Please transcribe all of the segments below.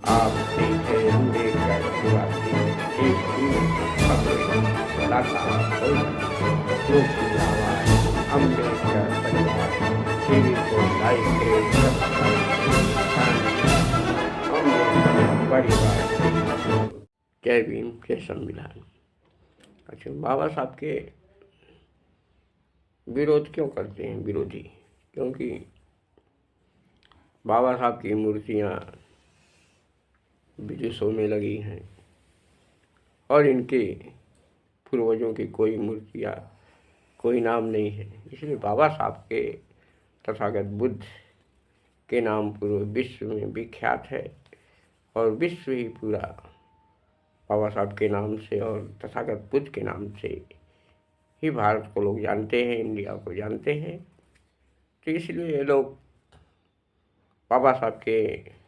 आप देखें अम्बेडकर आदिवासी देश की खबरें लगातार लोक की आवाज अम्बेडकर परिवार टीवी को लाइक करें, सब्सक्राइब करें। अम्बेडकर परिवार जय भीम जय संविधान। अच्छा, बाबा साहब के विरोध क्यों करते हैं विरोधी? क्योंकि बाबा साहब की मूर्तियाँ विदेशों में लगी हैं और इनके पूर्वजों की कोई मूर्तियाँ, कोई नाम नहीं है। इसलिए बाबा साहब के तथागत बुद्ध के नाम पूरे विश्व में विख्यात है और विश्व ही पूरा बाबा साहब के नाम से और तथागत बुद्ध के नाम से ही भारत को लोग जानते हैं, इंडिया को जानते हैं। तो इसलिए ये लोग बाबा साहब के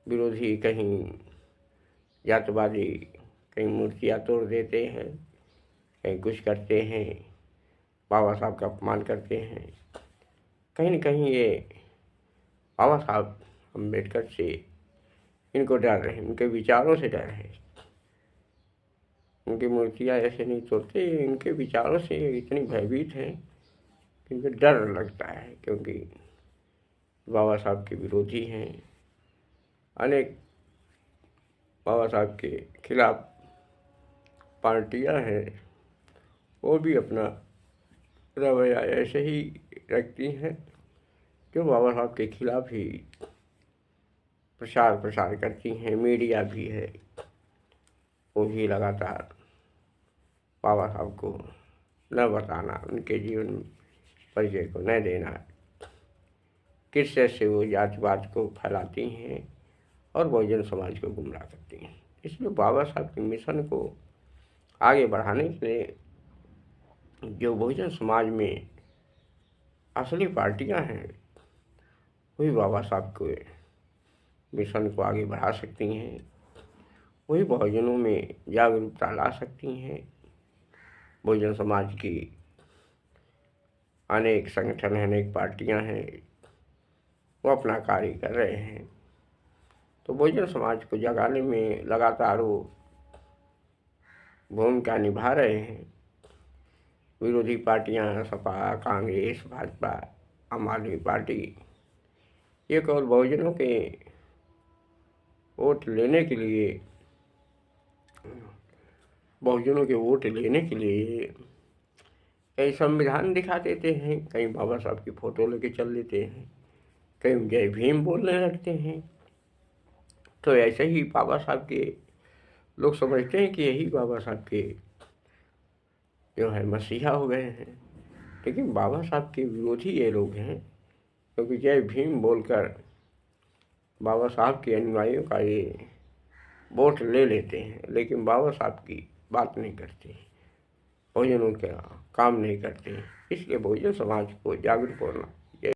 विरोधी कहीं जातवादी, कहीं मूर्तियाँ तोड़ देते हैं, कहीं कुछ करते हैं, बाबा साहब का अपमान करते हैं। कहीं न कहीं ये बाबा साहब अम्बेडकर से इनको डर रहे हैं, उनके विचारों से डर है। उनकी मूर्तियाँ ऐसे नहीं तोड़ते, इनके विचारों से इतनी भयभीत हैं कि इनको डर लगता है, क्योंकि बाबा साहब के विरोधी हैं। अनेक बाबा साहब के खिलाफ पार्टियां हैं, वो भी अपना रवैया ऐसे ही रखती हैं जो बाबा साहब के खिलाफ ही प्रसार करती हैं। मीडिया भी है, वो भी लगातार बाबा साहब को न बताना, उनके जीवन परिचय को न देना, किससे से वो जातिवाद को फैलाती हैं और बहुजन समाज को गुमराह करती हैं। इसलिए बाबा साहब के मिशन को आगे बढ़ाने के लिए जो बहुजन समाज में असली पार्टियां हैं, वही बाबा साहब के मिशन को आगे बढ़ा सकती हैं, वही बहुजनों में जागरूकता ला सकती हैं। बहुजन समाज की अनेक संगठन हैं, अनेक पार्टियां हैं, वो अपना कार्य कर रहे हैं। तो बहुजन समाज को जगाने में लगातार वो भूमिका निभा रहे हैं। विरोधी पार्टियां सपा, कांग्रेस, भाजपा, आम आदमी पार्टी, ये केवल बहुजनों के वोट लेने के लिए, बहुजनों के वोट लेने के लिए कई संविधान दिखा देते हैं, कहीं बाबा साहब की फ़ोटो लेके चल देते हैं, कहीं जय भीम बोलने लगते हैं। तो ऐसे ही बाबा साहब के लोग समझते हैं कि यही बाबा साहब के जो है मसीहा हो गए हैं। लेकिन बाबा साहब के विरोधी ये लोग हैं, क्योंकि जय भीम बोलकर बाबा साहब के अनुयायियों का ये वोट ले लेते हैं, लेकिन बाबा साहब की बात नहीं करते, बहुजनों का काम नहीं करते। इसलिए बहुजन समाज को जागरूक होना